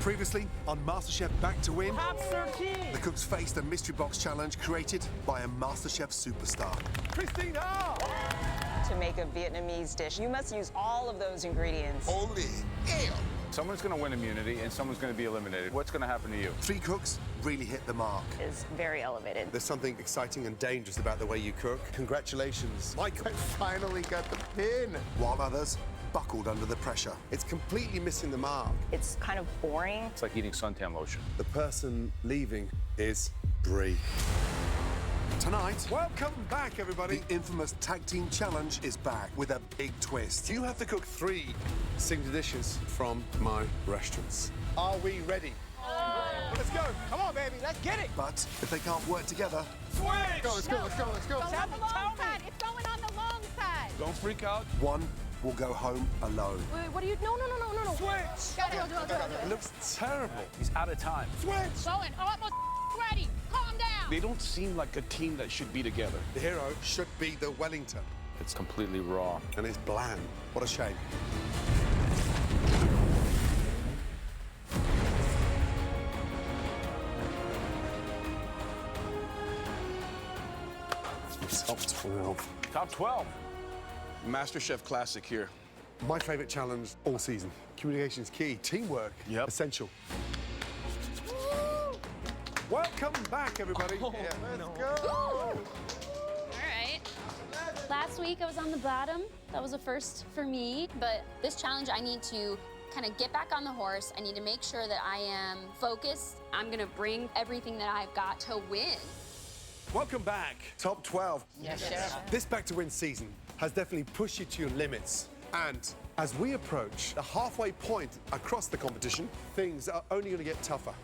Previously on MasterChef Back to Win, Top 13! the cooks faced a mystery box challenge created by a MasterChef superstar. Christina! To make a Vietnamese dish, you must use all of those ingredients. Holy hell! Someone's going to win immunity and someone's going to be eliminated. What's going to happen to you? 3 cooks really hit the mark. Is very elevated. There's something exciting and dangerous about the way you cook. Congratulations, Michael. I finally got the pin. While others buckled under the pressure. It's completely missing the mark. It's kind of boring. It's like eating suntan lotion. The person leaving is Brie. Tonight, welcome back, everybody. The infamous tag team challenge is back with a big twist. You have to cook 3 signature dishes from my restaurants. Are we ready? Let's go. Come on, baby. Let's get it. But if they can't work together, Switch! Let's go. It's going on the long side. It's going on the long side. Don't freak out. one will go home alone. Wait, what are you? No. Switch! Got it. It looks terrible. He's out of time. Switch! Going. Almost ready. Calm down. They don't seem like a team that should be together. The hero should be the Wellington, It's completely raw. and it's bland. What a shame. Top 12. Top 12. MasterChef Classic here. My favorite challenge all season. Communication is key. Teamwork, Yep. essential. Welcome back, everybody. Let's go. All right. Last week I was on the bottom. That was a first for me. But this challenge, I need to kind of get back on the horse. I need to make sure that I am focused. I'm gonna bring everything that I've got to win. Welcome back. Top 12. Yes, chef. This Back to Win season has definitely pushed you to your limits. And as we approach the halfway point across the competition, things are only going to get tougher.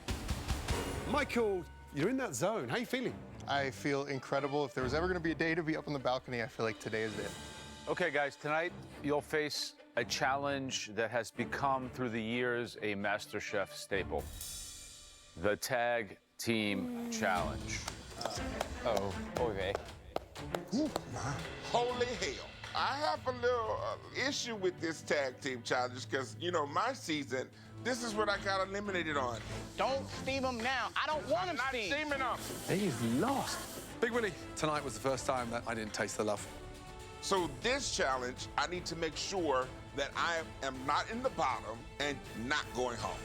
Michael, you're in that zone. How are you feeling? I feel incredible. If there was ever going to be a day to be up on the balcony, I feel like today is it. Okay, guys, tonight you'll face a challenge that has become, through the years, a MasterChef staple. The Tag Team Challenge. Oh, okay. Holy hell! I have a little issue with this tag team challenge because, you know, my season, this is what I got eliminated on. Don't steam them now. I don't want them Not steamed. steaming them. He's lost. Big Willie, tonight was the first time that I didn't taste the love. So this challenge, I need to make sure that I am not in the bottom and not going home.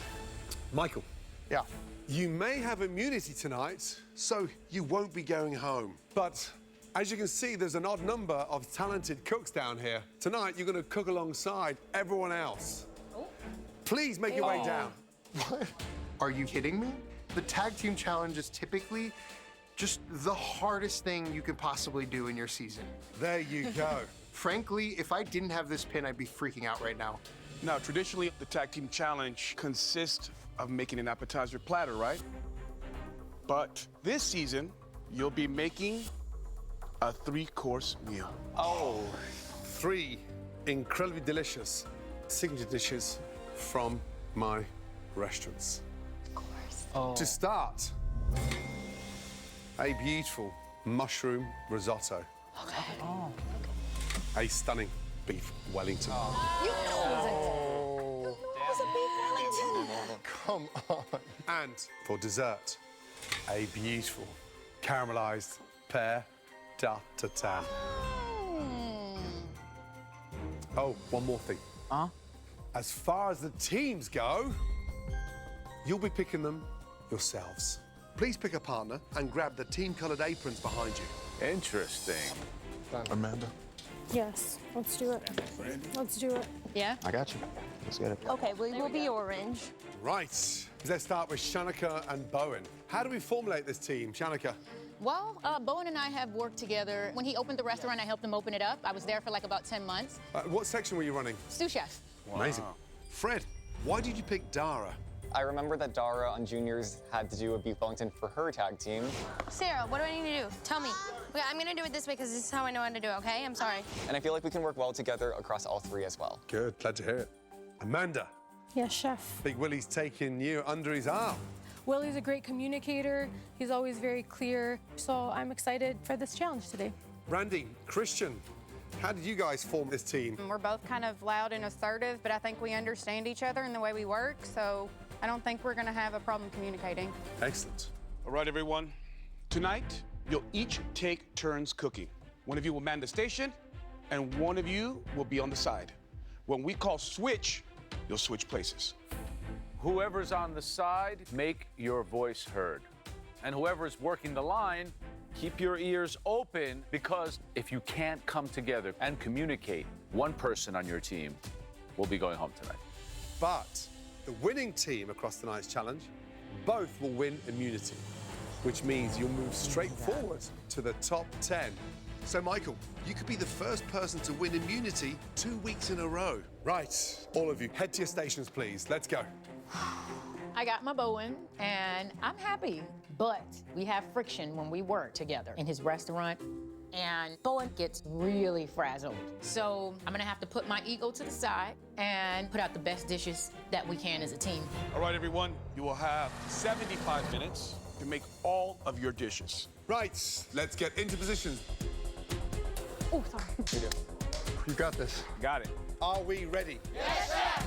Michael, Yeah. you may have immunity tonight, so you won't be going home. But as you can see, there's an odd number of talented cooks down here. Tonight, you're going to cook alongside everyone else. Please make your way down. What? Are you kidding me? The tag team challenge is typically just the hardest thing you could possibly do in your season. There you go. Frankly, if I didn't have this pin, I'd be freaking out right now. Now, traditionally, the Tag Team Challenge consists of making an appetizer platter, right? But this season, you'll be making a 3-course meal. Oh, 3 incredibly delicious signature dishes from my restaurants. Of course. To start, a beautiful mushroom risotto. Okay. A stunning beef Wellington. You know it was a beef Wellington. Come on. And for dessert, a beautiful caramelized pear tartare. Oh, one more thing. As far as the teams go, you'll be picking them yourselves. Please pick a partner and grab the team-colored aprons behind you. Interesting. Amanda. Yes, let's do it. Let's do it. Yeah? I got you. Let's get it. Okay, we'll be orange. Right. Let's start with Shanika and Bowen. How do we formulate this team, Shanika? Well, Bowen and I have worked together. When he opened the restaurant, I helped him open it up. I was there for like about 10 months. What section were you running? Sous chef. Amazing. Fred, why did you pick Dara? I remember that Dara on Juniors had to do a beef Wellington for her tag team. Sarah, what do I need to do? Tell me. Okay, I'm gonna do it this way because this is how I know how to do it, okay? I'm sorry. And I feel like we can work well together across all 3 as well. Good, glad to hear it. Amanda, Yes, chef. Big Willie's taking you under his arm. Willie's a great communicator. He's always very clear. So I'm excited for this challenge today. Randy, Christian, how did you guys form this team? We're both kind of loud and assertive, but I think we understand each other and the way we work, so I don't think we're gonna have a problem communicating. Excellent. All right, everyone. Tonight, you'll each take turns cooking. One of you will man the station, and one of you will be on the side. When we call switch, you'll switch places. Whoever's on the side, make your voice heard. And whoever's working the line, keep your ears open, because if you can't come together and communicate, one person on your team will be going home tonight. But the winning team across tonight's challenge, both will win immunity, which means you'll move straight forward to the top 10. So, Michael, you could be the first person to win immunity 2 weeks in a row. Right, all of you, head to your stations, please. Let's go. I got my Bowen, and I'm happy. But we have friction when we work together in his restaurant, and Bowen gets really frazzled. So I'm gonna have to put my ego to the side and put out the best dishes that we can as a team. All right, everyone, you will have 75 minutes to make all of your dishes. Right, let's get into positions. Oh, sorry. You got this. Got it. Are we ready? Yes, sir.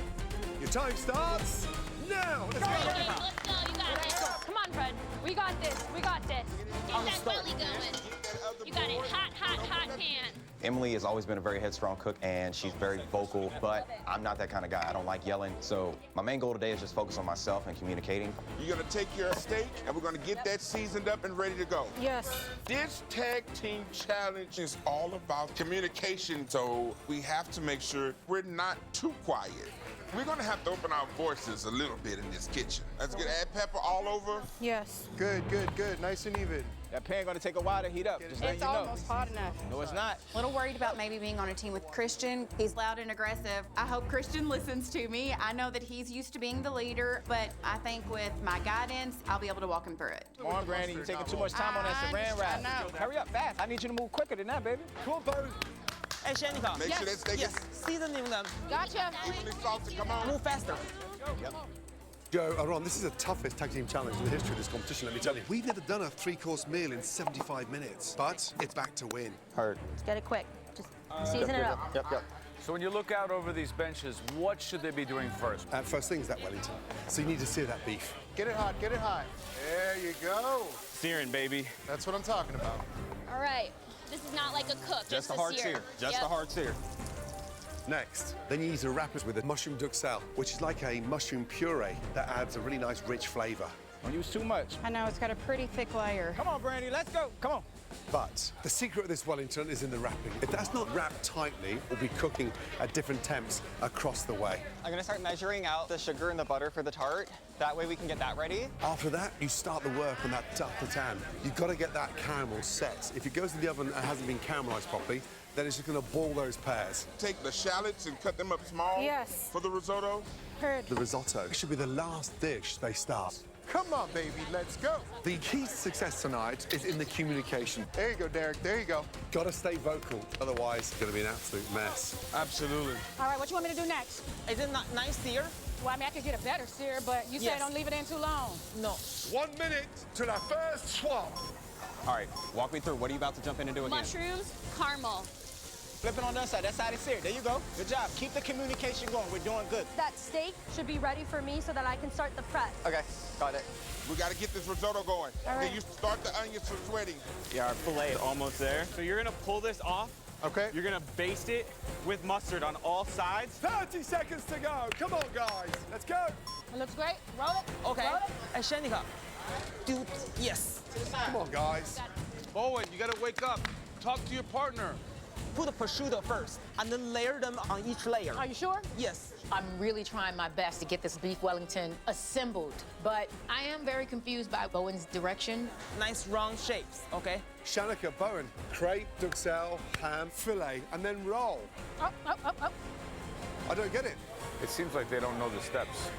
Your time starts now. Let's go. Let's go, you got this. Come on, Fred. We got this. We got this. Get that belly going. You got it. Hot, hot, hot pan. Emily has always been a very headstrong cook, and she's very vocal, but I'm not that kind of guy. I don't like yelling. So my main goal today is just focus on myself and communicating. You're gonna take your steak, and we're gonna get that seasoned up and ready to go. Yes. This tag team challenge is all about communication, so we have to make sure we're not too quiet. We're gonna have to open our voices a little bit in this kitchen. Let's get add pepper all over. Yes. Good, good, good. Nice and even. That pan gonna take a while to heat up. Just letting It's you know. almost hot enough. No, it's not. A little worried about maybe being on a team with Christian. He's loud and aggressive. I hope Christian listens to me. I know that he's used to being the leader, but I think with my guidance, I'll be able to walk him through it. Come on, Granny, you're taking too much time on that saran wrap. I know. Hurry up, fast. I need you to move quicker than that, baby. Come on, Bo. Hey, Shanika. Make sure that steak is Seasoning them. Gotcha. evenly salted. Come on. Move faster. Joe, Ron, this is the toughest tag team challenge in the history of this competition, let me tell you. We've never done a 3-course meal in 75 minutes, but it's back to win. Heard. Let's get it quick. Just season it up. Yep. So when you look out over these benches, what should they be doing first? First thing is that Wellington. So you need to sear that beef. Get it hot, get it hot. There you go. Searing, baby. That's what I'm talking about. All right. This is not like a cook. Just it's a hard sear. sear. Just Yep. a hard sear. Next, then you need to wrap it with a mushroom duxelle, which is like a mushroom puree that adds a really nice, rich flavor. Don't use too much. I know, it's got a pretty thick layer. Come on, Brandy, let's go. Come on. But the secret of this Wellington is in the wrapping. If that's not wrapped tightly, we'll be cooking at different temps across the way. I'm gonna start measuring out the sugar and the butter for the tart. That way we can get that ready. After that, you start the work on that tartatan. You've got to get that caramel set. If it goes in the oven and hasn't been caramelized properly, then it's just going to ball those pears. Take the shallots and cut them up small. Yes. For the risotto. Heard. The risotto should be the last dish they start. Come on, baby, let's go. The key to success tonight is in the communication. There you go, Derek, there you go. Got to stay vocal, otherwise it's going to be an absolute mess. Absolutely. All right, what you want me to do next? Is it not nice sear? Well, I mean, I could get a better sear, but you said Yes. don't leave it in too long. No. 1 minute to the first swap. All right, walk me through. What are you about to jump in and do again? Mushrooms, caramel. Flip it on the other side. That side is seared. There you go. Good job. Keep the communication going. We're doing good. That steak should be ready for me so that I can start the prep. Okay, got it. We got to get this risotto going. All right. Then you start the onions from sweating. Yeah, our fillet is almost there. So you're gonna pull this off. Okay. You're gonna baste it with mustard on all sides. 30 seconds to go. Come on, guys. Let's go. It looks great. Roll it. Okay. Roll it. Hey, Shanika. Dude, yes. Come on, guys. Bowen, you gotta wake up. Talk to your partner. Put the prosciutto first, and then layer them on each layer. Are you sure? Yes. I'm really trying my best to get this beef Wellington assembled, but I am very confused by Bowen's direction. Nice round shapes, okay? Shanika, Bowen, crepe, duxelle, ham, filet, and then roll. Up, up, up, up. I don't get it. It seems like they don't know the steps.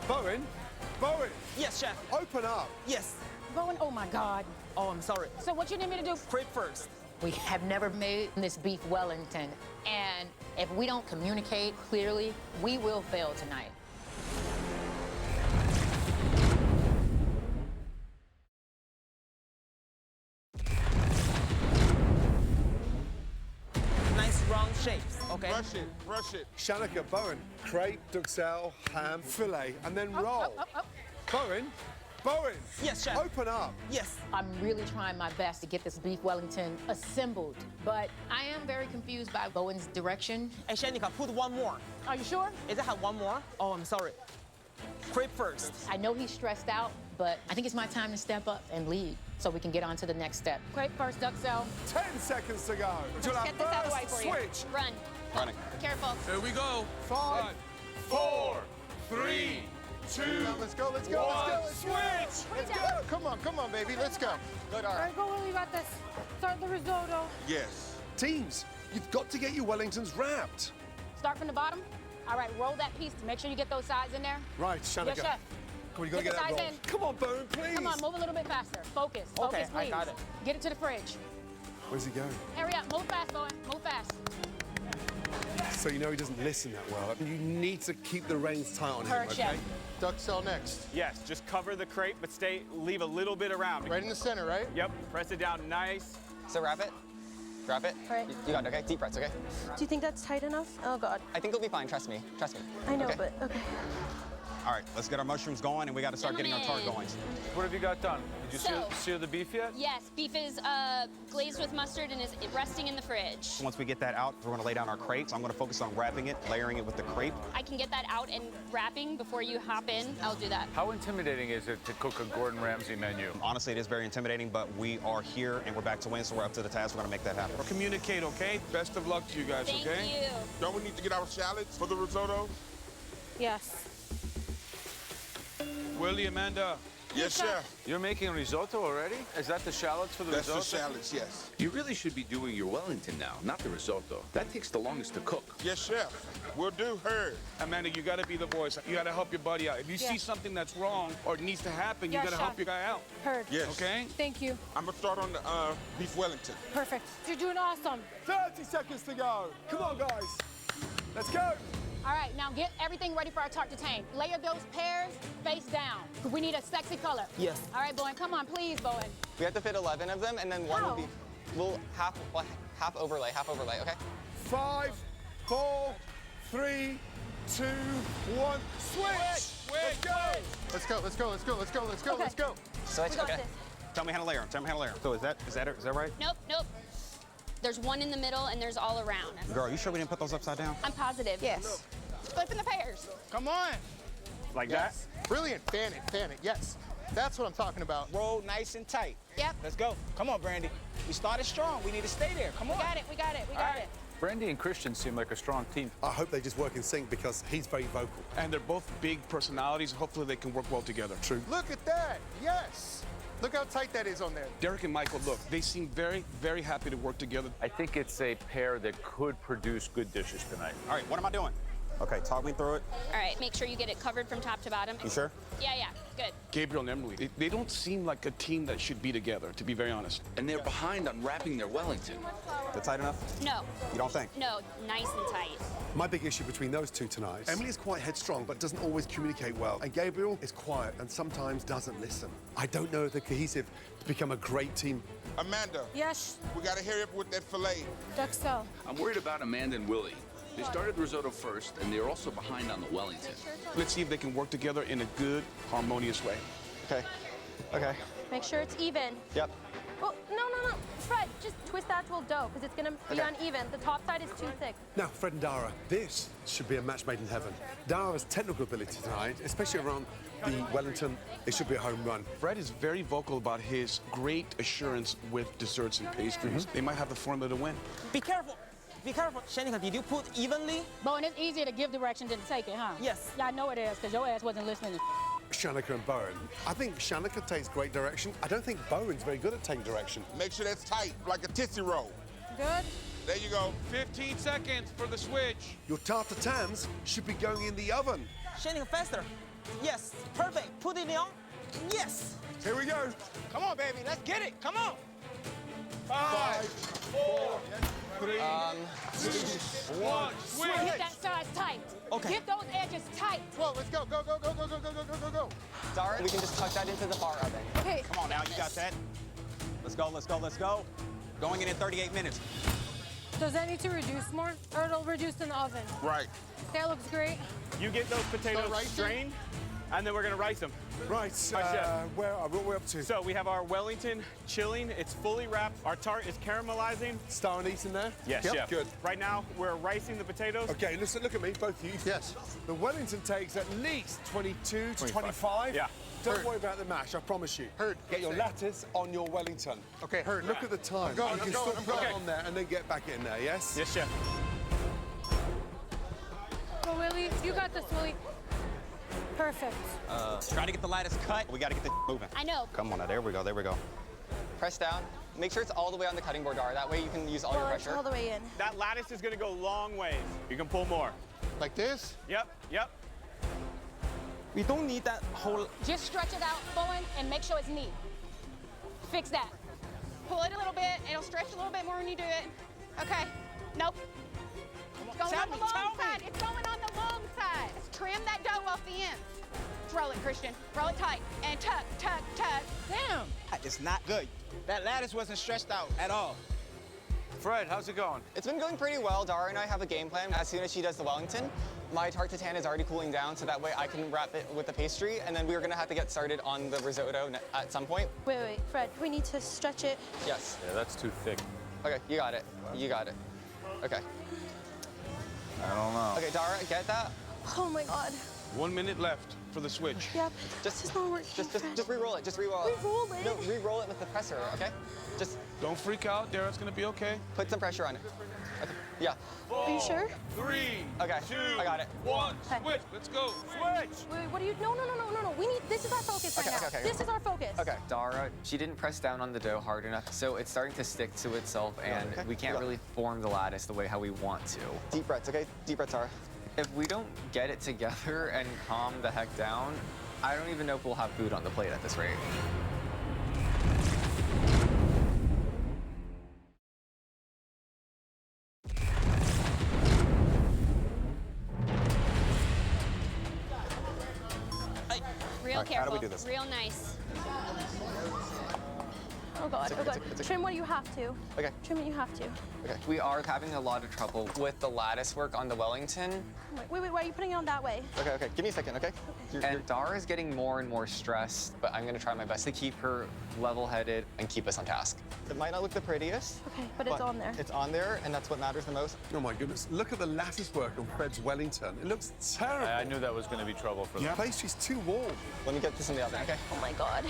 Bowen, Yes, chef. open up. Yes. Bowen, oh my God. Oh, I'm sorry. So what you need me to do? Crepe first. We have never made this beef Wellington, and if we don't communicate clearly, we will fail tonight. Nice round shapes, Okay. Brush it. Shanika, Bowen, crepe, duxelle, ham, filet, and then roll. Bowen, Yes, chef. open up. Yes. I'm really trying my best to get this beef Wellington assembled, but I am very confused by Bowen's direction. Hey, Shanika, put one more. Are you sure? Is it have one more? Oh, I'm sorry. Crepe first. I know he's stressed out, but I think it's my time to step up and lead so we can get on to the next step. Crepe first, duxelle. 10 seconds to go. Until our get this out of the way first for you. switch. Run. Running. Careful. Here we go. 5, 4, 3, 2, Let's go. switch. Let's go. Come on, baby. Let's go. Good, all All right. right, go, Will. You got this. Start the risotto. Yes. Teams, you've got to get your Wellingtons wrapped. Start from the bottom. All right, roll that piece to make sure you get those sides in there. Right, Shanika. Yes, chef. Come on, you got to Get get that the sides roll. in. Come on, Bowen, please. Come on, move a little bit faster. Focus. Okay, Focus, I please. got it. Get it to the fridge. Where's he going? Hurry up. Move fast, Bowen. Move fast. So you know he doesn't listen that well. You need to keep the reins tight on him, Heard, okay? chef. Duxelle next. Yes, just cover the crepe, but leave a little bit around. Right in the center, right? Yep, press it down nice. So wrap it. Wrap it. Right. You got it, okay? Deep press, okay? Do you think that's tight enough? Oh, God. I think it'll be fine, trust me. Trust me. I know, Okay. but okay. All right, let's get our mushrooms going, and we got to start getting our tart going. What have you got done? Did you So- sear the beef yet? Yes, beef is glazed with mustard and is resting in the fridge. Once we get that out, we're going to lay down our crepe. So I'm going to focus on wrapping it, layering it with the crepe. I can get that out and wrapping before you hop in. I'll do that. How intimidating is it to cook a Gordon Ramsay menu? Honestly, it is very intimidating, but we are here, and we're back to win, so we're up to the task. We're going to make that happen. Communicate, okay? Best of luck to you guys, Thank okay? you. Don't we need to get our shallots for the risotto? Yes. Willie, Amanda. Yes, chef. You're making risotto already? Is that the shallots for the That's risotto? the shallots, yes. You really should be doing your Wellington now, not the risotto. That takes the longest to cook. Yes, chef. We'll do her. Amanda, you gotta be the voice. You gotta help your buddy out. If you see Yes. something that's wrong or needs to happen, you Yes, gotta chef. help your guy out. Heard. Yes. Okay? Thank you. I'm gonna start on the beef Wellington. Perfect. You're doing awesome. 30 seconds to go. Come on, guys. Let's go. All right, now get everything ready for our tarte tatin. Layer those pears face down. We need a sexy color. Yes. All right, Bowen, come on, please, Bowen. We have to fit 11 of them, and then one How? will be half overlay, okay? 5, 4, 3, 2, 1. Switch. Let's go. Let's go. Okay. Let's go. So We got this. Tell me how to layer them. So is that right? Nope. There's one in the middle and there's all around. Girl, are you sure we didn't put those upside down? I'm positive. Yes. Flipping the pears. Come on. Like Yes. Brilliant. Fan it. Yes. That's what I'm talking about. Roll nice and tight. Yep. Let's go. Come on, Brandy. We started strong. We need to stay there. Come on. We got it. We got it. Brandy and Christian seem like a strong team. I hope they just work in sync because he's very vocal. And they're both big personalities. Hopefully they can work well together. True. Look at that. Yes. Look how tight that is on there. Derek and Michael, look, they seem very, very happy to work together. I think it's a pair that could produce good dishes tonight. All right, what am I doing? Okay, talk me through it. All right, make sure you get it covered from top to bottom. You sure? Yeah, good. Gabriel and Emily, they don't seem like a team that should be together, to be very honest. And they're behind on wrapping their Wellington. They're tight enough? No. You don't think? No, nice and tight. My big issue between those two tonight, Emily is quite headstrong but doesn't always communicate well. And Gabriel is quiet and sometimes doesn't listen. I don't know if they're cohesive to become a great team. Amanda. Yes. We gotta hurry up with that filet. Duxelle. I'm worried about Amanda and Willie. They started the risotto first, and they're also behind on the Wellington. Let's see if they can work together in a good, harmonious way. Okay. Make sure it's even. Yep. Oh, no. Fred, just twist the actual dough because it's going to be uneven. The top side is too thick. Now, Fred and Dara, this should be a match made in heaven. Dara's technical ability tonight, especially around the Wellington, it should be a home run. Fred is very vocal about his great assurance with desserts and pastries. They might have the formula to win. Be careful. Be careful. Shanika, did you put evenly? Bowen, it's easier to give directions than to take it, huh? Yes. Yeah, I know it is because your ass wasn't listening. Shanika and Bowen. I think Shanika takes great direction. I don't think Bowen's very good at taking direction. Make sure that's tight, like a Tootsie Roll. Good. There you go. 15 seconds for the switch. Your tartatans should be going in the oven. Shanika, faster. Yes. Perfect. Put it on. Yes. Here we go. Come on, baby. Let's get it. Come on. 5, 4, 3, 2, 1. Switch. Get that size tight. Okay. Get those edges tight. Whoa, let's go. Go. Dara, we can just tuck that into the bar oven. Okay. Come on now, you got that. Let's go. Going in 38 minutes. Does that need to reduce more, or it'll reduce in the oven? Right. That looks great. You get those potatoes strained, and then we're gonna rice them. Right, where are we up to? So we have our Wellington chilling. It's fully wrapped. Our tart is caramelizing. Star anise in there? Yes, Yep, chef. good. Right now, we're ricing the potatoes. Okay, listen, look at me, both of you. Yes. The Wellington takes at least 22 to 25. Yeah. Don't worry about the mash, I promise you. Get your lettuce on your Wellington. Okay, Look at the time. going, you I'm can going, still I'm put it going. on there and then get back in there, yes? Yes, chef. Go, Willie. You got this, Willie. Perfect. Try to get the lattice cut. We got to get this moving. I know. Come on now, there we go, there we go. Press down. Make sure it's all the way on the cutting board, Dara. That way you can use all your pressure. All the way in. That lattice is gonna go long ways. You can pull more. Like this? Yep, yep. We don't need that whole... Just stretch it out, Bowen, and make sure it's neat. Fix that. Pull it a little bit. It'll stretch a little bit more when you do it. Okay. Nope. It's going on the long side. It's going on the long side. Let's trim that dough off the ends. Just roll it, Christian. Roll it tight. And tuck, tuck, tuck. Damn. It's not good. That lattice wasn't stretched out at all. Fred, how's it going? It's been going pretty well. Dara and I have a game plan. As soon as she does the Wellington, my tart tatin is already cooling down, so that way I can wrap it with the pastry, and then we're gonna have to get started on the risotto at some point. Wait, Fred. We need to stretch it. Yes. Yeah, that's too thick. Okay, you got it. You got it. Okay. I don't know. Okay, Dara, get that? Oh my God. 1 minute left for the switch. Yep. This is not working. Just re-roll it. Just re-roll it. Re-roll it? No, re-roll it with the presser, okay? Just Don't freak out, Dara, it's gonna be okay. put some pressure on it. Okay. Yeah. Are you sure? 3, Okay, 2, I got it. 1, switch, let's go, switch! Wait, what are you? No. We need. This is our focus right now. okay. This is our focus. Okay. Dara, she didn't press down on the dough hard enough, so it's starting to stick to itself, and we can't really form the lattice the way how we want to. Deep breaths, okay? Deep breaths, Dara. If we don't get it together and calm the heck down, I don't even know if we'll have food on the plate at this rate. Real All right, careful. how do we do this? Real nice. Oh God. Oh God. Trim what you have to. Okay. Trim what you have to. Okay. We are having a lot of trouble with the lattice work on the Wellington, Wait. Why are you putting it on that way? Okay. Give me a second, okay? and Dara's getting more and more stressed, but I'm gonna try my best to keep her level-headed. And keep us on task. It might not look the prettiest. Okay, but it's on there. It's on there, and that's what matters the most. Oh my goodness, look at the lattice work on Fred's Wellington. It looks terrible. I knew that was gonna be trouble for The them. pastry's too warm. Let me get this in the oven, okay? Oh my God.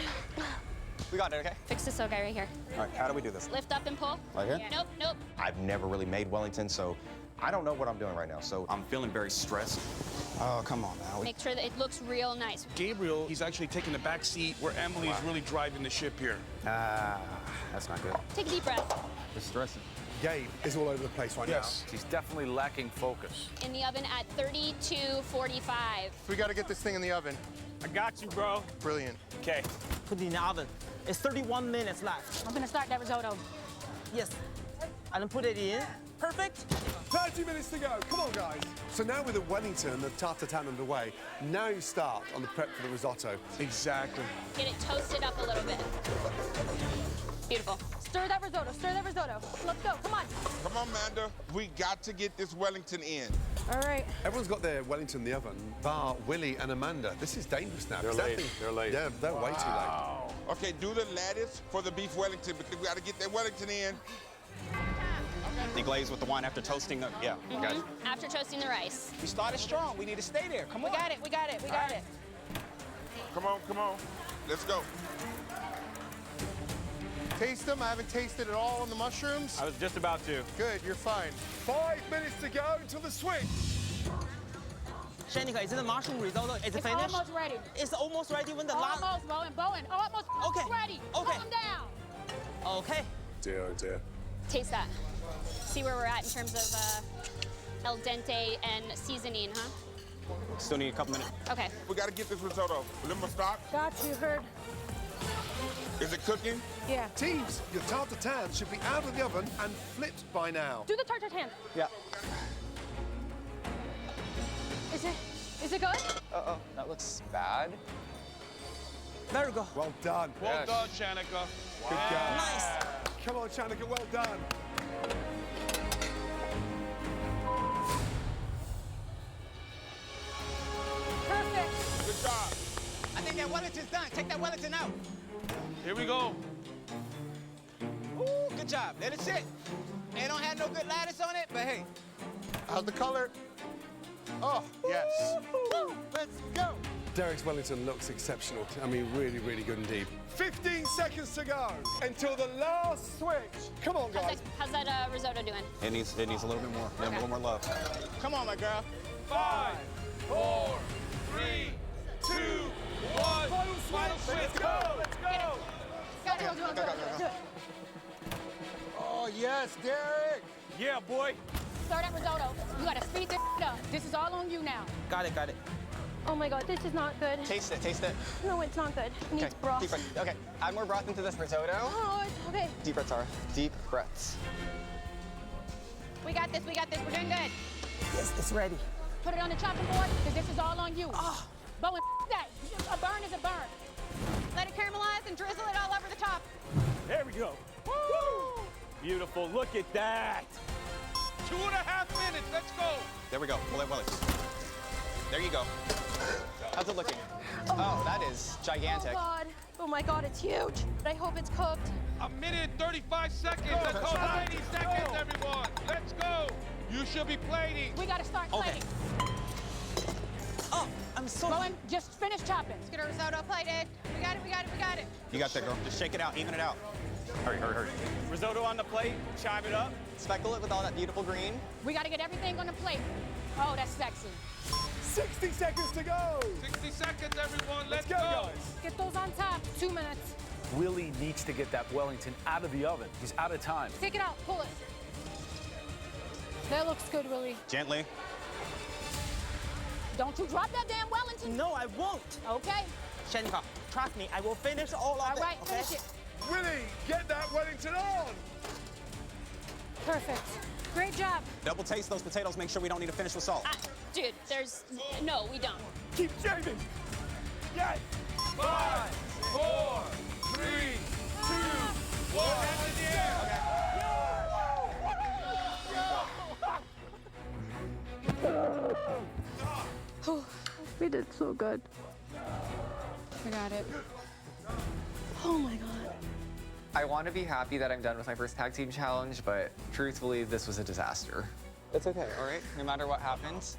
We got it, okay? Fix this guy right here. All right, how do we do this? Lift up and pull. Right here? Nope. I've never really made Wellington, so I don't know what I'm doing right now. So I'm feeling very stressed. Oh, come on now. Make sure that it looks real nice. Gabriel, he's actually taking the back seat where Emily's really driving the ship here. That's not good. Take a deep breath. It's stressing. Gabe is all over the place right Yes. She's definitely lacking focus. In the oven at 3245. We got to get this thing in the oven. I got you, bro. Brilliant. Okay. Put it in the oven. It's 31 minutes left. I'm gonna start that risotto. Yes. And then put it in. Perfect. now. 30 minutes to go. Come on, guys. So now with the Wellington and the tart tatin underway, now you start on the prep for the risotto. Exactly. Get it toasted up a little bit. Beautiful. Stir that risotto. Stir that risotto. Let's go. Come on. Come on, Manda. We got to get this Wellington in. All right. Everyone's got their Wellington in the oven, bar Willie and Amanda. This is dangerous now. They're 'cause that late. thing- They're late. Yeah, they're way too late. Okay, do the lattice for the beef Wellington because we got to get that Wellington in. Deglaze with the wine after toasting. Yeah, got it. After toasting the rice. We started strong. We need to stay there. Come on. We got it. We got it. Come on. Let's go. Taste them. I haven't tasted at all on the mushrooms. I was just about to. Good, you're fine. 5 minutes to go until the switch. Shanika, is it the mushroom risotto? Is it It's finished? almost ready. It's almost ready when the last... Almost, Bowen. Almost Okay. ready. Okay. Calm down. Okay. Dear, oh dear. Taste that. See where we're at in terms of el dente and seasoning, huh? Still need a couple minutes. Okay. We got to get this risotto. Remember, stop. Got you, Heard. Is it cooking? Yeah. Teams, your tart tatin should be out of the oven and flipped by now. Do the tart tatin. Yeah. Is it good? Uh-oh, that looks bad. Very good. Well done. Well done, Shanika. Good girl. Nice. Come on, Shanika, well done. Wellington's done. Take that Wellington out. Here we go. Ooh, good job. Let it sit. It don't have no good lattice on it, but hey. How's the color? Oh, yes. Let's go. Derek's Wellington looks exceptional. I mean, really, really good indeed. 15 seconds to go until the last switch. Come on, guys. How's that risotto doing? It needs a little bit more. Yeah, a little more love. Come on, my girl. 5, 4, 3, 2, 1. Final switch. Let's go. Let's go. Do it. Oh, yes, Derek. Yeah, boy. Start that risotto. You gotta speed this up. This is all on you now. Got it, got it. Oh my God, this is not good. Taste it, taste it. No, it's not good. It needs broth. Deep breath. Okay, add more broth into this risotto. Oh, it's okay. Deep breaths, Tara. Deep breaths. We got this, we got this. We're doing good. Yes, it's ready. Put it on the chopping board, because this is all on you. Oh. Bowen, that. A burn is a burn. Let it caramelize and drizzle it all over the top. There we go. Woo! Beautiful. Look at that. 2.5 minutes. Let's go. There we go. Well, there you go. How's it looking? Oh, that is gigantic. Oh God. Oh my God, it's huge. I hope it's cooked. 1 minute 35 seconds. Let's go. 90 seconds, everyone. Let's go. You should be plating. We gotta start plating. Oh, I'm so... Bowen, just finish chopping. Let's get our risotto plated. We got it, we got it, we got it. You got that, girl. Just shake it out. Even it out. Hurry, hurry, hurry. Risotto on the plate. Chime it up. Speckle it with all that beautiful green. We gotta get everything on the plate. Oh, that's sexy. 60 seconds to go. 60 seconds, everyone. Let's go, guys. Get those on top. 2 minutes. Willie needs to get that Wellington out of the oven. He's out of time. Take it out. Pull it. That looks good, Willie. Gently. Don't you drop that damn Wellington. No, I won't. Okay. Shenika, trust me, I will finish all of All it. right, Okay? finish it. Willie, get that Wellington on. Perfect. Great job. Double taste those potatoes. Make sure we don't need to finish with salt. Dude, no, we don't. Keep shaving. Yes. 5, 4, 3, 2, 1. Hands in the air. We did so good. We got it. Oh my God. I want to be happy that I'm done with my first tag team challenge, but truthfully, this was a disaster. It's okay, all right? No matter what happens,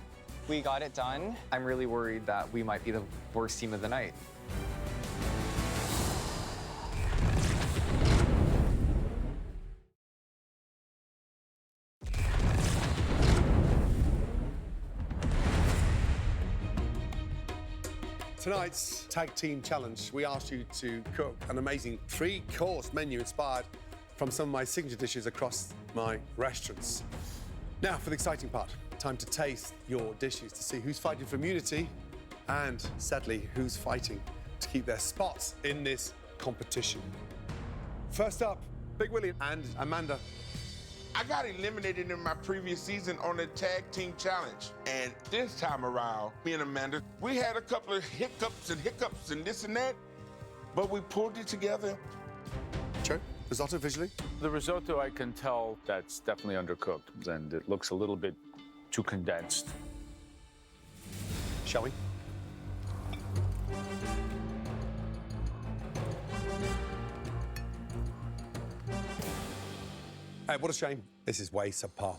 we got it done. I'm really worried that we might be the worst team of the night. Tonight's tag team challenge, we asked you to cook an amazing 3-course menu inspired from some of my signature dishes across my restaurants. Now for the exciting part, time to taste your dishes to see who's fighting for immunity and, sadly, who's fighting to keep their spots in this competition. First up, Big Willie and Amanda. I got eliminated in my previous season on the tag team challenge. And this time around, me and Amanda, we had a couple of hiccups and this and that, but we pulled it together. Joe, risotto visually? The risotto, I can tell that's definitely undercooked, and it looks a little bit too condensed. Shall we? What a shame. This is way subpar.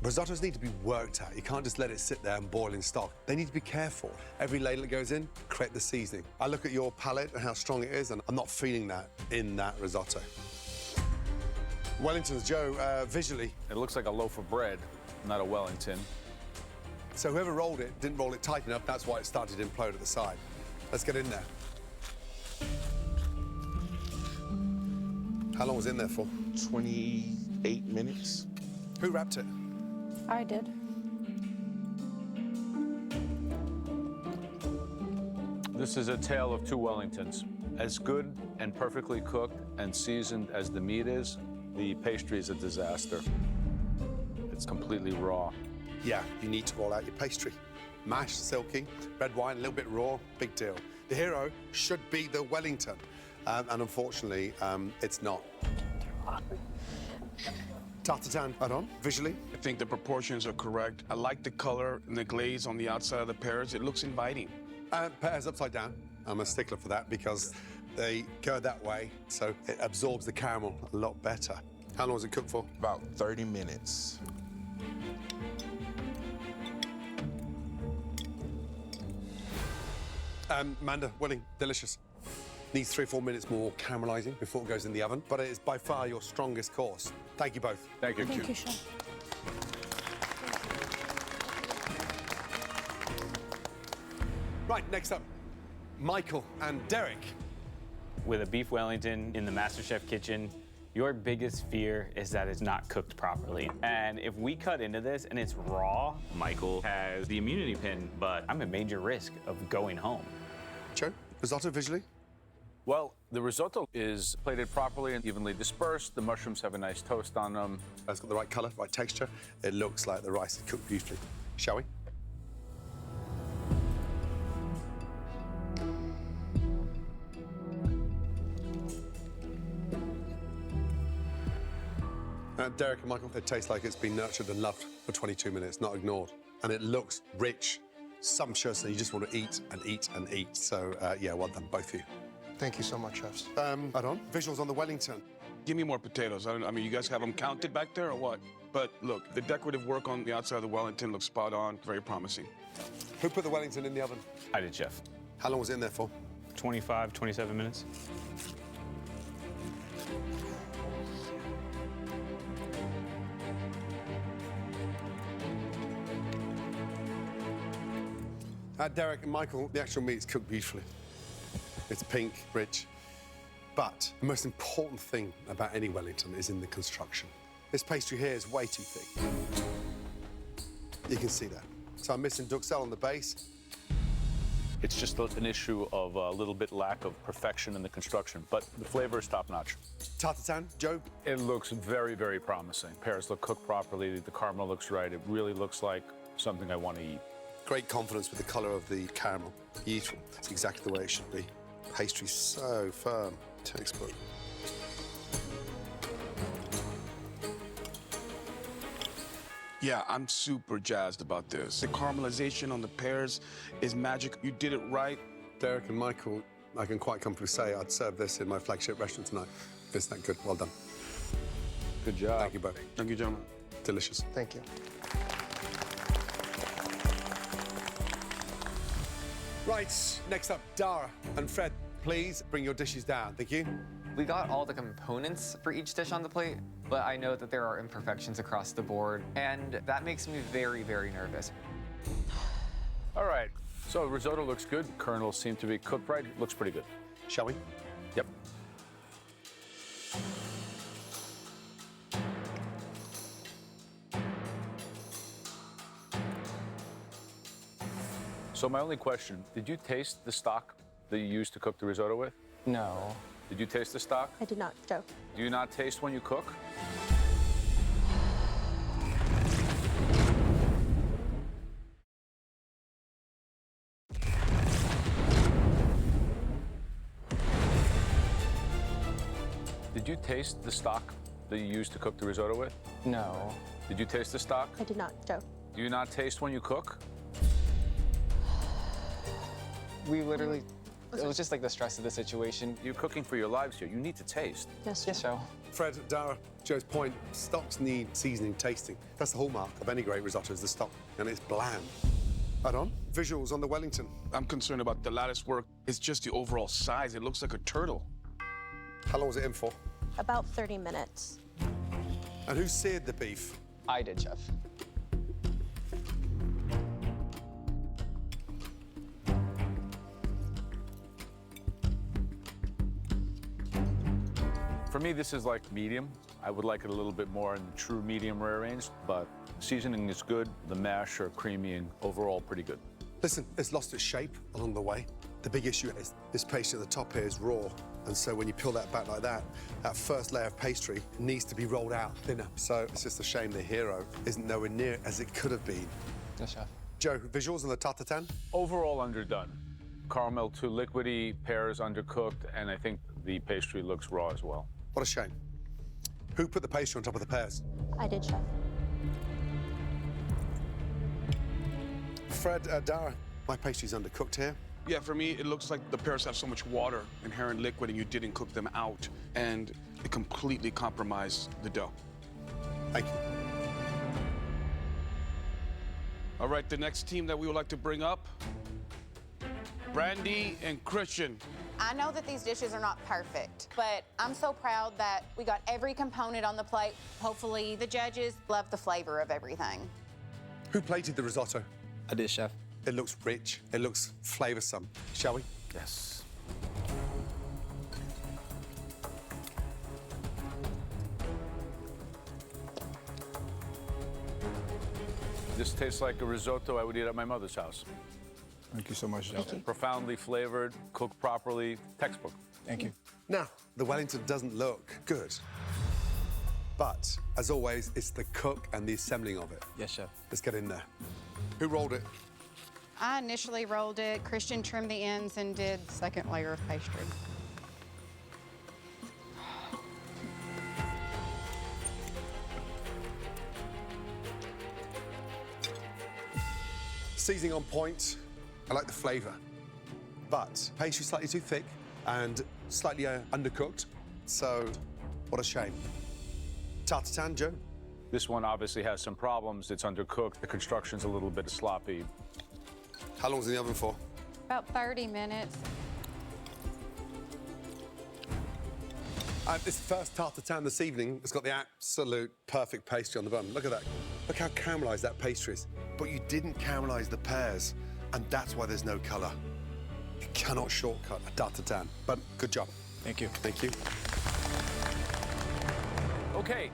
Risottos need to be worked at. You can't just let it sit there and boil in stock. They need to be careful. Every ladle that goes in, correct the seasoning. I look at your palate and how strong it is, and I'm not feeling that in that risotto. Wellington's, Joe, visually. It looks like a loaf of bread, not a Wellington. So whoever rolled it didn't roll it tight enough. That's why it started to implode at the side. Let's get in there. How long was it in there for? 28 minutes. Who wrapped it? I did. This is a tale of two Wellingtons. As good and perfectly cooked and seasoned as the meat is, the pastry is a disaster. It's completely raw. Yeah, you need to roll out your pastry. Mashed, silky, red wine, a little bit raw, big deal. The hero should be the Wellington, and unfortunately, it's not. Tartatan, on visually? I think the proportions are correct. I like the color and the glaze on the outside of the pears. It looks inviting. Pears upside down. I'm a stickler for that because they go that way, so it absorbs the caramel a lot better. How long does it cook for? About 30 minutes. Amanda, Willing, delicious. Needs 3 or 4 minutes more caramelizing before it goes in the oven, but it is by far your strongest course. Thank you both. Thank you. Thank you, Chef. Right, next up, Michael and Derek. With a beef Wellington in the MasterChef kitchen, your biggest fear is that it's not cooked properly. And if we cut into this and it's raw, Michael has the immunity pin, but I'm at major risk of going home. Joe, risotto visually? Well, the risotto is plated properly and evenly dispersed. The mushrooms have a nice toast on them. It's got the right color, right texture. It looks like the rice is cooked beautifully. Shall we? Derek and Michael, it tastes like it's been nurtured and loved for 22 minutes, not ignored. And it looks rich, sumptuous, and you just want to eat and eat and eat. So, yeah, well done, both of you. Thank you so much, chefs. Adon, visuals on the Wellington. Give me more potatoes. I mean, you guys have them counted back there or what? But look, the decorative work on the outside of the Wellington looks spot on, very promising. Who put the Wellington in the oven? I did, Chef. How long was it in there for? 25, 27 minutes. Derek and Michael, the actual meat's cooked beautifully. It's pink, rich. But the most important thing about any Wellington is in the construction. This pastry here is way too thick. You can see that. So I'm missing duxelle on the base. It's just an issue of a little bit lack of perfection in the construction, but the flavor is top-notch. Tartatan, Joe? It looks very, very promising. Pears look cooked properly, the caramel looks right. It really looks like something I want to eat. Great confidence with the color of the caramel. Beautiful. It's exactly the way it should be. Pastry's so firm. Textbook. Yeah, I'm super jazzed about this. The caramelization on the pears is magic. You did it right. Derek and Michael, I can quite comfortably say I'd serve this in my flagship restaurant tonight. It's that good. Well done. Good job. Thank you both. Thank you, gentlemen. Delicious. Thank you. Right, next up, Dara and Fred. Please bring your dishes down. Thank you. We got all the components for each dish on the plate, but I know that there are imperfections across the board, and that makes me very, very nervous. All right, so risotto looks good. Kernels seem to be cooked right. Looks pretty good. Shall we? Yep. So my only question, did you taste the stock that you used to cook the risotto with? No. Did you taste the stock? I did not, Joe. Do you not taste when you cook? Did you taste the stock that you used to cook the risotto with? No. Did you taste the stock? I did not, Joe. Do you not taste when you cook? We literally, it was just like the stress of the situation. You're cooking for your lives here. You need to taste. Yes, Yes, Joe. Fred, Dara, Joe's point, stocks need seasoning tasting. That's the hallmark of any great risotto is the stock, and it's bland. Adon, visuals on the Wellington. I'm concerned about the lattice work. It's just the overall size. It looks like a turtle. How long was it in for? About 30 minutes. And who seared the beef? I did, Chef. For me, this is like medium. I would like it a little bit more in the true medium rare range, but seasoning is good. The mash are creamy and overall pretty good. Listen, it's lost its shape along the way. The big issue is this pastry at the top here is raw. And so when you peel that back like that first layer of pastry needs to be rolled out thinner. So it's just a shame the hero isn't nowhere near as it could have been. Yes, Chef. Joe, visuals on the tartatan? Overall underdone. Caramel too liquidy, pears undercooked, and I think the pastry looks raw as well. What a shame. Who put the pastry on top of the pears? I did, Chef. Fred, Dara, my pastry's undercooked here. Yeah, for me, it looks like the pears have so much water, inherent liquid, and you didn't cook them out, and it completely compromised the dough. Thank you. All right, the next team that we would like to bring up, Brandy and Christian. I know that these dishes are not perfect, but I'm so proud that we got every component on the plate. Hopefully, the judges love the flavor of everything. Who plated the risotto? I did, chef. It looks rich. It looks flavoursome. Shall we? Yes. This tastes like a risotto I would eat at my mother's house. Thank you so much, chef. Profoundly flavored, cooked properly, textbook. Thank you. Now, the Wellington doesn't look good. But, as always, it's the cook and the assembling of it. Yes, chef. Let's get in there. Who rolled it? I initially rolled it. Christian trimmed the ends and did the second layer of pastry. Seasoning on point. I like the flavour. But pastry slightly too thick and slightly undercooked. So, what a shame. Tartatan, Joe? This one obviously has some problems. It's undercooked. The construction's a little bit sloppy. How long's in the oven for? About 30 minutes. This first tartatan this evening has got the absolute perfect pastry on the bun. Look at that. Look how caramelised that pastry is. But you didn't caramelise the pears, and that's why there's no colour. You cannot shortcut a tartatan. But good job. Thank you. Thank you. Okay,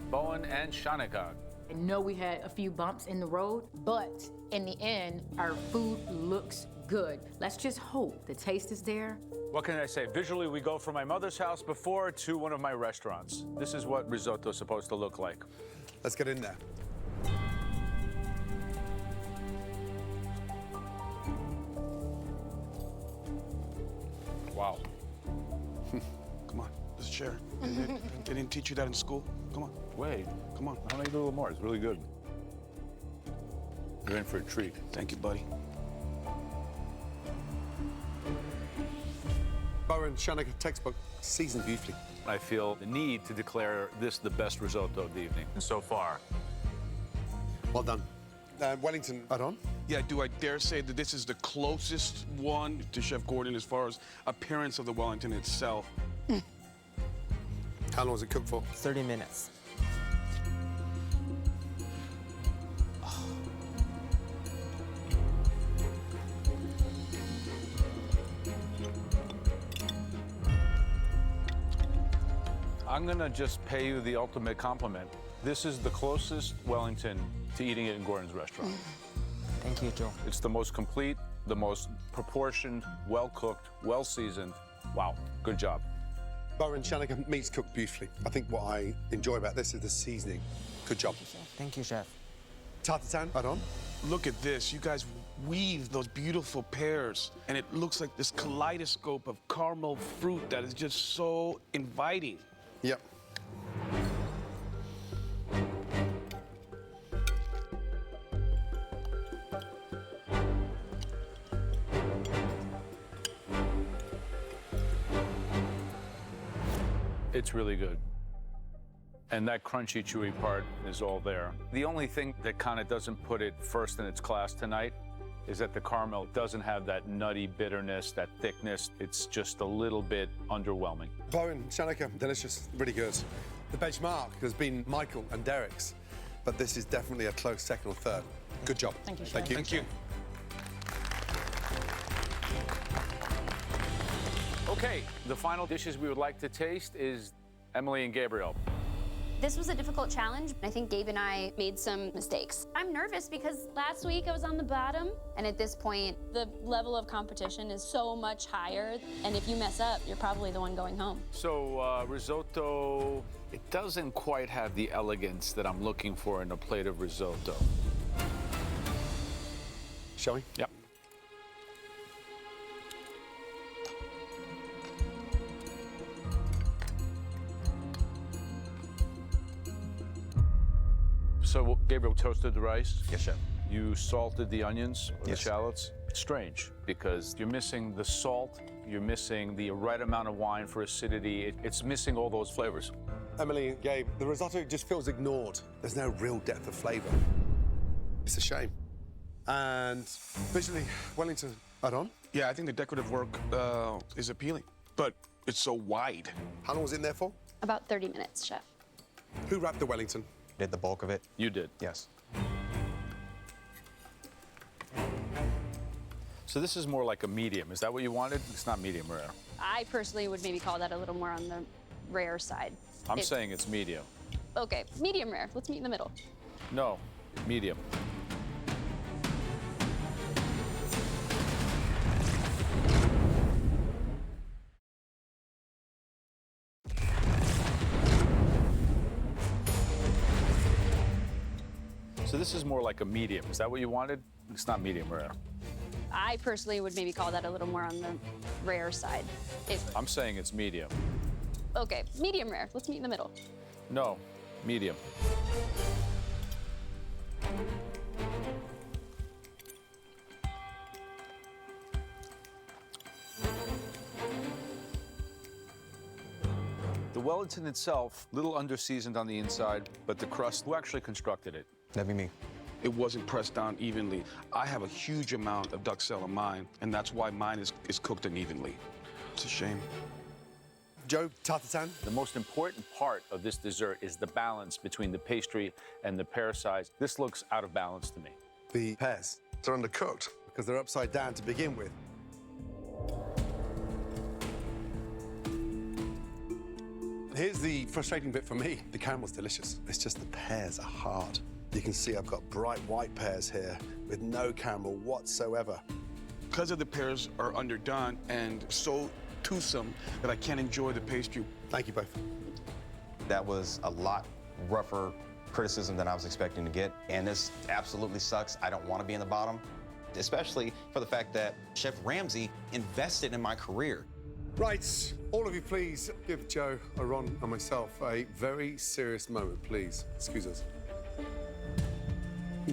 Bowen and Shanika. I know we had a few bumps in the road, but in the end, our food looks good. Let's just hope the taste is there. What can I say? Visually, we go from my mother's house before to one of my restaurants. This is what risotto's supposed to look like. Let's get in there. Wow. Come on, let's share. They didn't teach you that in school? Come on. Wait. Come on. How many do a little more? It's really good. You're in for a treat. Thank you, buddy. Bowen, Shanika, textbook, seasoned beautifully. I feel the need to declare this the best risotto of the evening so far. Well done. Wellington, add-on? Yeah, do I dare say that this is the closest one to Chef Gordon as far as appearance of the Wellington itself? How long was it cooked for? 30 minutes. I'm gonna just pay you the ultimate compliment. This is the closest Wellington to eating it in Gordon's restaurant. Thank you, Joe. It's the most complete, the most proportioned, well-cooked, well-seasoned. Wow, good job. Bowen, Shanika, meat's cooked beautifully. I think what I enjoy about this is the seasoning. Good job. Thank you, chef. Tartatan, add-on? Look at this. You guys weave those beautiful pears, and it looks like this kaleidoscope of caramel fruit that is just so inviting. Yep. It's really good. And that crunchy, chewy part is all there. The only thing that kind of doesn't put it first in its class tonight is that the caramel doesn't have that nutty bitterness, that thickness. It's just a little bit underwhelming. Bowen, Shanika, delicious, really good. The benchmark has been Michael and Derek's, but this is definitely a close second or third. Good job. Thank you, Chef. Thank you. Thank you. Okay, the final dishes we would like to taste is Emily and Gabriel. This was a difficult challenge. I think Gabe and I made some mistakes. I'm nervous because last week I was on the bottom, and at this point, the level of competition is so much higher, and if you mess up, you're probably the one going home. So, risotto, it doesn't quite have the elegance that I'm looking for in a plate of risotto. Shall we? Yep. So Gabriel toasted the rice. Yes, chef. You salted the onions, or the shallots. It's strange because you're missing the salt, you're missing the right amount of wine for acidity. It's missing all those flavors. Emily and Gabe, the risotto just feels ignored. There's no real depth of flavor. It's a shame. And visually, Wellington, add on? Yeah, I think the decorative work is appealing, but it's so wide. How long was it in there for? About 30 minutes, chef. Who wrapped the Wellington? Did the bulk of it? You did. Yes. So this is more like a medium. Is that what you wanted? It's not medium rare. I personally would maybe call that a little more on the rare side. I'm saying it's medium. Okay, medium rare. Let's meet in the middle. No, medium. So this is more like a medium. Is that what you wanted? It's not medium rare. I personally would maybe call that a little more on the rare side. I'm saying it's medium. Okay, medium rare. Let's meet in the middle. No, medium. The Wellington itself, little under-seasoned on the inside, but the crust, who actually constructed it? That'd be me. It wasn't pressed down evenly. I have a huge amount of duxelle in mine, and that's why mine is cooked unevenly. It's a shame. Joe, tartatan? The most important part of this dessert is the balance between the pastry and the pear size. This looks out of balance to me. The pears, they're undercooked because they're upside down to begin with. Here's the frustrating bit for me. The caramel's delicious. It's just the pears are hard. You can see I've got bright white pears here with no caramel whatsoever. Because of the pears are underdone and so toothsome that I can't enjoy the pastry. Thank you both. That was a lot rougher criticism than I was expecting to get, and this absolutely sucks. I don't want to be in the bottom, especially for the fact that Chef Ramsay invested in my career. Right, all of you please give Joe, Ron, and myself a very serious moment, please. Excuse us.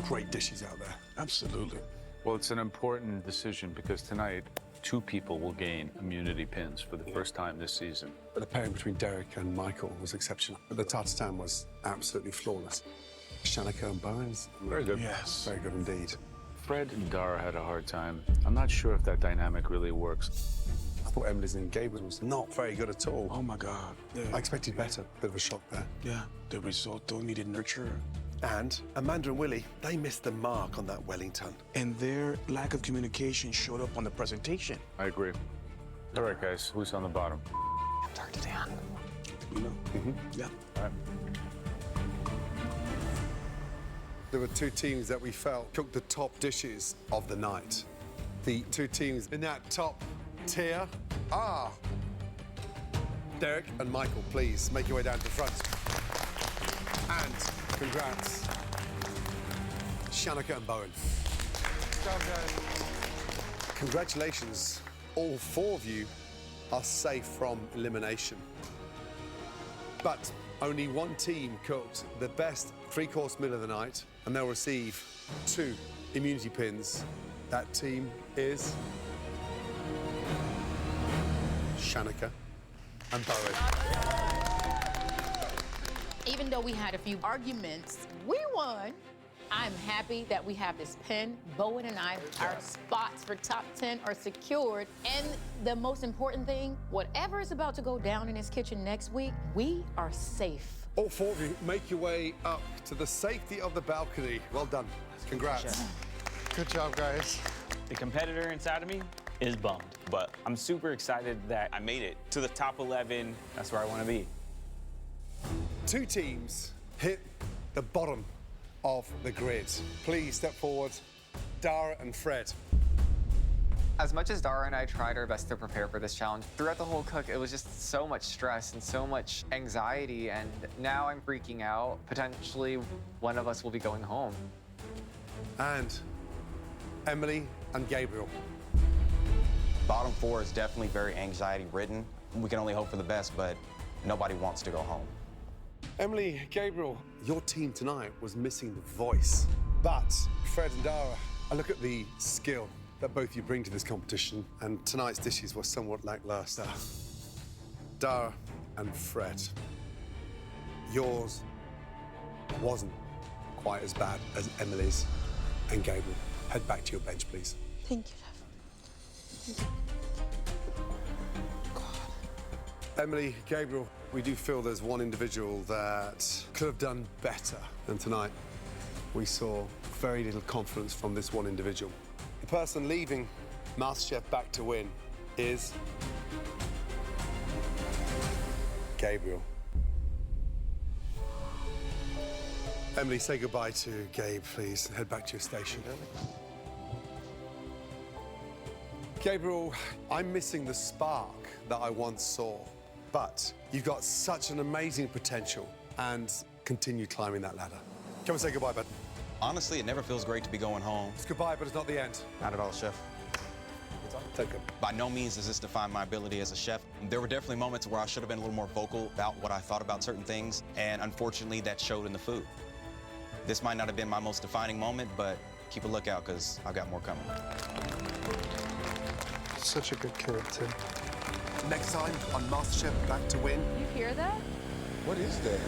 Great dishes out there. Absolutely. Well, it's an important decision because tonight, 2 people will gain immunity pins for the first time this season. The pairing between Derek and Michael was exceptional. But the tartatan was absolutely flawless. Shanika and Bowens, very good. Yes. Very good indeed. Fred and Dara had a hard time. I'm not sure if that dynamic really works. I thought Emily's and Gabriel was not very good at all. Oh my God. Yeah. I expected better. Bit of a shock there. Yeah, the risotto needed nurture. And Amanda and Willie, they missed the mark on that Wellington. And their lack of communication showed up on the presentation. I agree. All right, guys, who's on the bottom? I'm tartatan. You know? Yeah. All right. There were 2 teams that we felt cooked the top dishes of the night. The 2 teams in that top tier are Derek and Michael. Please make your way down to the front. And congrats, Shanika and Bowen. Congratulations, all 4 of you are safe from elimination. But only 1 team cooked the best 3-course meal of the night, and they'll receive 2 immunity pins. That team is Shanika and Bowen. Even though we had a few arguments, we won. I'm happy that we have this pin. Bowen and I, our spots for top 10 are secured. And the most important thing, whatever is about to go down in this kitchen next week, we are safe. All 4 of you make your way up to the safety of the balcony. Well done. Congrats. Good job, guys. The competitor inside of me is bummed, but I'm super excited that I made it to the top 11. That's where I want to be. 2 teams hit the bottom of the grid. Please step forward, Dara and Fred. As much as Dara and I tried our best to prepare for this challenge, throughout the whole cook, it was just so much stress and so much anxiety, and now I'm freaking out. Potentially, one of us will be going home. And Emily and Gabriel. Bottom 4 is definitely very anxiety-ridden. We can only hope for the best, but nobody wants to go home. Emily, Gabriel, your team tonight was missing the voice. But Fred and Dara, I look at the skill that both you bring to this competition, and tonight's dishes were somewhat lackluster. Dara and Fred, yours wasn't quite as bad as Emily's and Gabriel. Head back to your bench, please. Thank you, Chef. Emily, Gabriel, we do feel there's one individual that could have done better than tonight. We saw very little confidence from this one individual. The person leaving MasterChef Back to Win is Gabriel. Emily, say goodbye to Gabe, please, and head back to your station. Gabriel, I'm missing the spark that I once saw, but you've got such an amazing potential, and continue climbing that ladder. Come and say goodbye, bud. Honestly, it never feels great to be going home. It's goodbye, but it's not the end. Not at all, Chef. Take it. By no means does this define my ability as a chef. There were definitely moments where I should have been a little more vocal about what I thought about certain things, and unfortunately, that showed in the food. This might not have been my most defining moment, but keep a lookout, because I've got more coming. Such a good kid, too. Next time on MasterChef Back to Win. You hear that? What is that?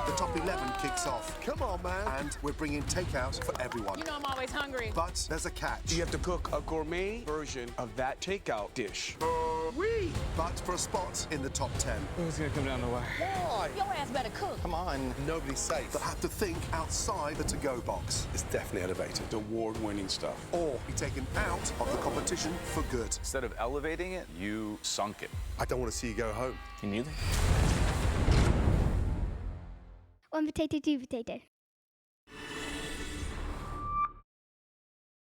The top 11 kicks off. Come on, man. And we're bringing takeout for everyone. You know I'm always hungry. But there's a catch. You have to cook a gourmet version of that takeout dish. But for a spot in the top 10. Who's gonna come down the wire? Why? Your ass better cook. Come on. Nobody's safe. They'll have to think outside the to-go box. It's definitely elevated. Award-winning stuff. Or be taken out of the competition for good. Instead of elevating it, you sunk it. I don't want to see you go home. Can you? One potato, two potato.